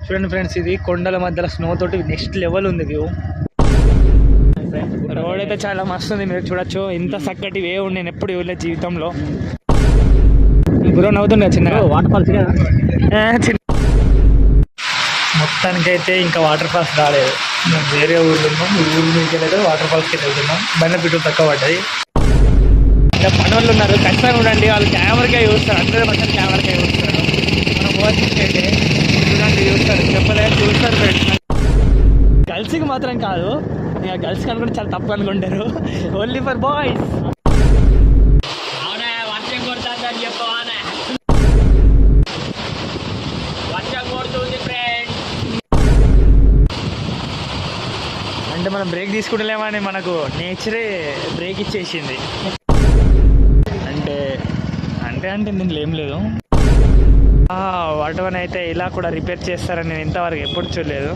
చూడండి ఫ్రెండ్స్, ఇది కొండల మధ్యలో స్నో తోటి నెక్స్ట్ లెవెల్ ఉంది వ్యూ. రోడ్ అయితే చాలా మస్తు ఉంది, మీరు చూడొచ్చు. ఇంత చక్కటి వే ఉండి నేను ఎప్పుడు చూడలేదు జీవితంలో. గురం నవ్వుతుండే చిన్న వాటర్ ఫాల్స్ మొత్తానికైతే ఇంకా వాటర్ ఫాల్స్ రాలేదు. మేము వేరే ఊర్లో ఉన్నాం, ఈ ఊరు మీకు వెళ్ళలేదు, వాటర్ ఫాల్స్కి వెళ్తున్నాం. బండ పెట్రోల్ తక్కువ పడ్డది. ఇంకా పనులు ఉన్నారు, ఖచ్చితంగా ఉండండి. వాళ్ళు కెమెరాకే చూస్తారు, 100% కెమెరాకే చూస్తారు. మనం ఓవర్స్తే చూడండి, చూస్తారు, చెప్పలేదు, చూస్తారు ఫ్రెండ్స్. గర్ల్స్కి మాత్రం కాదు, ఇక గర్ల్స్ కనుకుంటే చాలా తప్పు అనుకుంటారు. Only for boys. అంటే మనం బ్రేక్ తీసుకుంటలేమని మనకు నేచరే బ్రేక్ ఇచ్చేసింది. అంటే అంటే అంటే దీంట్లో ఏం లేదు. వాటర్ అయితే ఇలా కూడా రిపేర్ చేస్తారని నేను ఇంతవరకు ఎప్పుడు చూడలేదు.